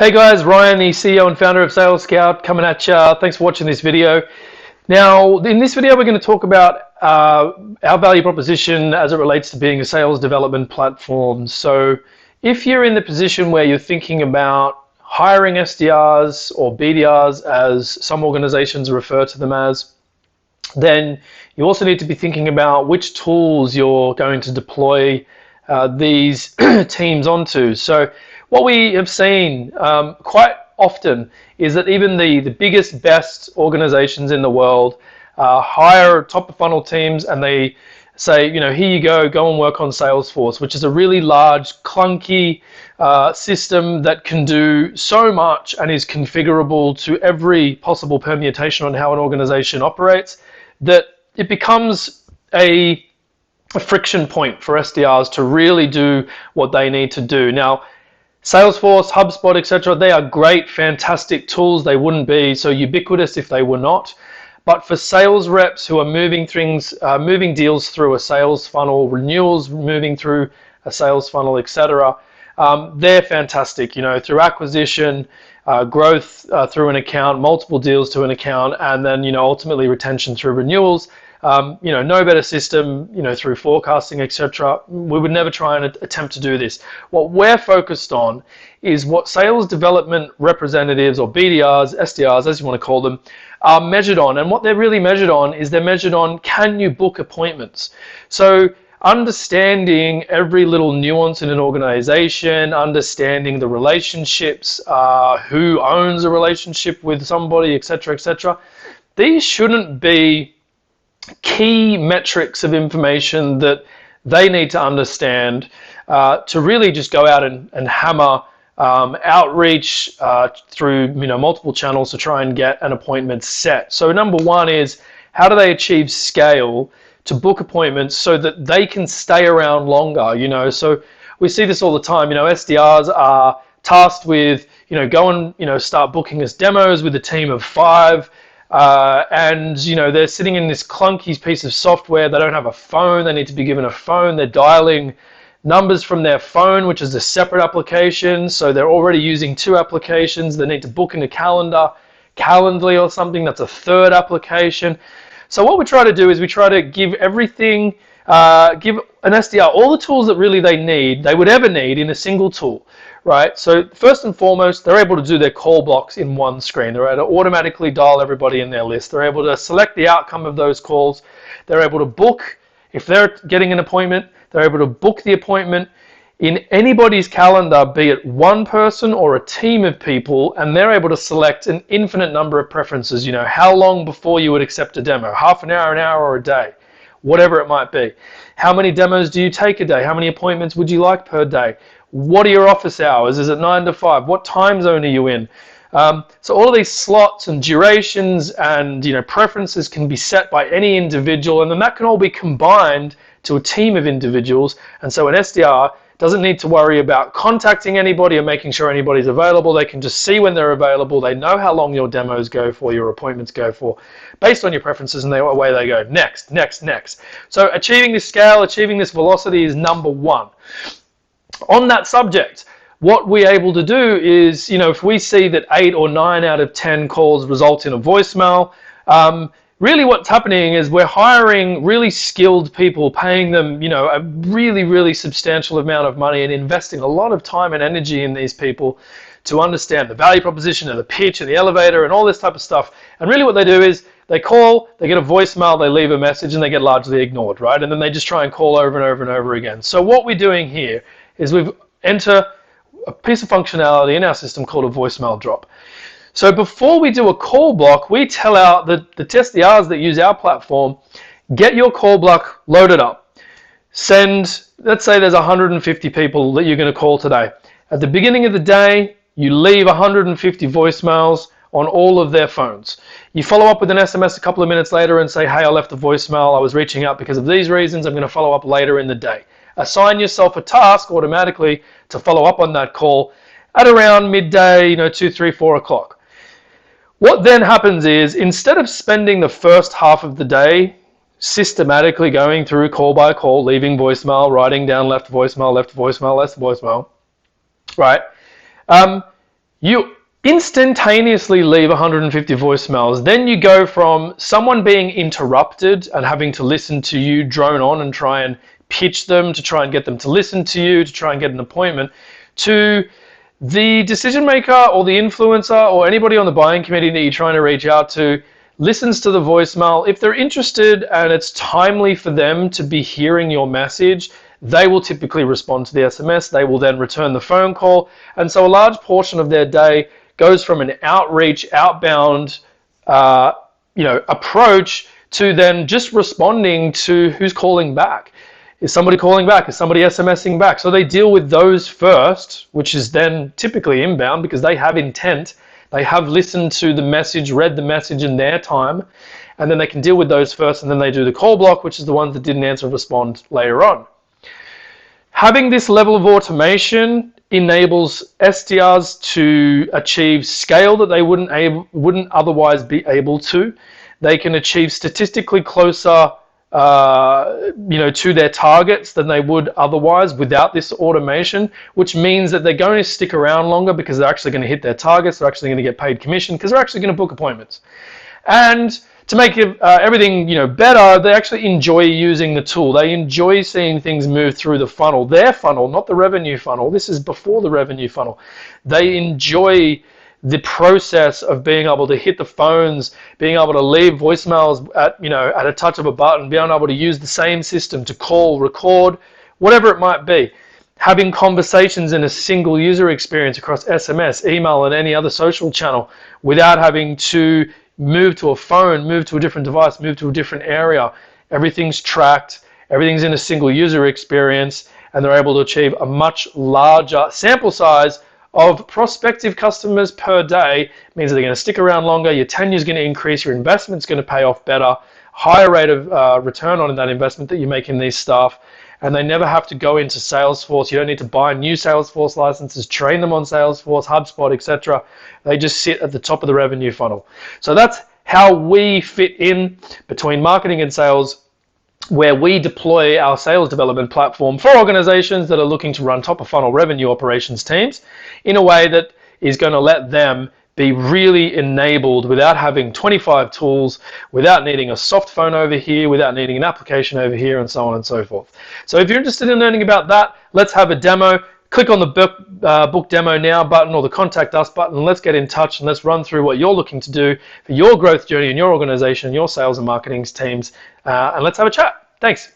Hey guys, Ryan, the CEO and founder of Sales Scout, coming at you. Thanks for watching this video. Now, in this video, we're going to talk about our value proposition as it relates to being a sales development platform. So if you're in the position where you're thinking about hiring SDRs or BDRs, as some organizations refer to them as, then you also need to be thinking about which tools you're going to deploy these teams onto. So what we have seen quite often is that even the biggest, best organizations in the world hire top of funnel teams, and they say, you know, here you go and work on Salesforce, which is a really large, clunky system that can do so much and is configurable to every possible permutation on how an organization operates, that it becomes a friction point for SDRs to really do what they need to do. Now, Salesforce, HubSpot, etc., they are great, fantastic tools. They wouldn't be so ubiquitous if they were not. But for sales reps who are moving deals through a sales funnel, renewals moving through a sales funnel, etc., they're fantastic. You know, through acquisition, growth through an account, multiple deals to an account, and then, you know, ultimately retention through renewals. You know, no better system, you know, through forecasting, etc. We would never try and attempt to do this. What we're focused on is what sales development representatives, or BDRs, SDRs, as you want to call them, are measured on. And what they're really measured on is they're measured on, can you book appointments? So understanding every little nuance in an organization, understanding the relationships, who owns a relationship with somebody, etc., etc. These shouldn't be key metrics of information that they need to understand to really just go out and hammer outreach through, you know, multiple channels to try and get an appointment set. So number one is, how do they achieve scale to book appointments so that they can stay around longer? You know, so we see this all the time. You know, SDRs are tasked with, you know, go and, you know, start booking us demos with a team of 5. And, you know, they're sitting in this clunky piece of software. They don't have a phone. They need to be given a phone. They're dialing numbers from their phone, which is a separate application. So they're already using 2 applications. They need to book in a Calendly or something. That's a 3rd application. So what we try to do is we try to give everything, give an SDR all the tools that really they would ever need in a single tool. Right, so first and foremost, they're able to do their call blocks in one screen. They're able to automatically dial everybody in their list. They're able to select the outcome of those calls. They're able to book, if they're getting an appointment, they're able to book the appointment in anybody's calendar, be it one person or a team of people, and they're able to select an infinite number of preferences. You know, how long before you would accept a demo, half an hour, or a day, whatever it might be. How many demos do you take a day? How many appointments would you like per day? What are your office hours? Is it 9 to 5? What time zone are you in? So all of these slots and durations and, you know, preferences can be set by any individual, and then that can all be combined to a team of individuals. And so an SDR doesn't need to worry about contacting anybody or making sure anybody's available. They can just see when they're available. They know how long your demos go for, your appointments go for, based on your preferences, and away they go. Next. So achieving this scale, achieving this velocity is number one. On that subject, what we're able to do is, you know, if we see that 8 or 9 out of 10 calls result in a voicemail, really what's happening is we're hiring really skilled people, paying them, you know, a really, really substantial amount of money, and investing a lot of time and energy in these people to understand the value proposition and the pitch and the elevator and all this type of stuff. And really what they do is they call, they get a voicemail, they leave a message, and they get largely ignored, right? And then they just try and call over and over and over again. So what we're doing here is we've entered a piece of functionality in our system called a voicemail drop. So before we do a call block, we tell the SDRs that use our platform, get your call block loaded up. Send, let's say there's 150 people that you're going to call today. At the beginning of the day, you leave 150 voicemails on all of their phones. You follow up with an SMS a couple of minutes later and say, hey, I left a voicemail. I was reaching out because of these reasons. I'm going to follow up later in the day. Assign yourself a task automatically to follow up on that call at around midday, you know, 2, 3, 4 o'clock. What then happens is, instead of spending the first half of the day systematically going through call by call, leaving voicemail, writing down left voicemail, left voicemail, left voicemail, right? You instantaneously leave 150 voicemails. Then you go from someone being interrupted and having to listen to you drone on and try and pitch them, to try and get them to listen to you, to try and get an appointment, to the decision maker or the influencer or anybody on the buying committee that you're trying to reach out to listens to the voicemail. If they're interested and it's timely for them to be hearing your message, they will typically respond to the SMS. They will then return the phone call. And so a large portion of their day goes from an outreach, outbound approach to then just responding to who's calling back. Is somebody calling back? Is somebody SMSing back? So they deal with those first, which is then typically inbound because they have intent. They have listened to the message, read the message in their time, and then they can deal with those first, and then they do the call block, which is the ones that didn't answer and respond later on. Having this level of automation enables SDRs to achieve scale that they wouldn't otherwise be able to. They can achieve statistically closer to their targets than they would otherwise without this automation, which means that they're going to stick around longer because they're actually going to hit their targets. They're actually going to get paid commission because they're actually going to book appointments. And to make everything better, they actually enjoy using the tool. They enjoy seeing things move through the funnel, their funnel, not the revenue funnel. This is before the revenue funnel. They enjoy the process of being able to hit the phones, being able to leave voicemails at a touch of a button, being able to use the same system to call, record, whatever it might be. Having conversations in a single user experience across SMS, email, and any other social channel without having to move to a phone, move to a different device, move to a different area. Everything's tracked, everything's in a single user experience, and they're able to achieve a much larger sample size of prospective customers per day. It means that they're going to stick around longer, your tenure is going to increase, your investment's going to pay off better, higher rate of return on that investment that you make in these staff, and they never have to go into Salesforce. You don't need to buy new Salesforce licenses, train them on Salesforce, HubSpot, etc. They just sit at the top of the revenue funnel. So that's how we fit in between marketing and sales, where we deploy our sales development platform for organizations that are looking to run top of funnel revenue operations teams in a way that is going to let them be really enabled without having 25 tools, without needing a soft phone over here, without needing an application over here, and so on and so forth. So if you're interested in learning about that, let's have a demo. Click on the book demo now button or the contact us button. Let's get in touch and let's run through what you're looking to do for your growth journey in your organization, your sales and marketing teams, and let's have a chat. Thanks.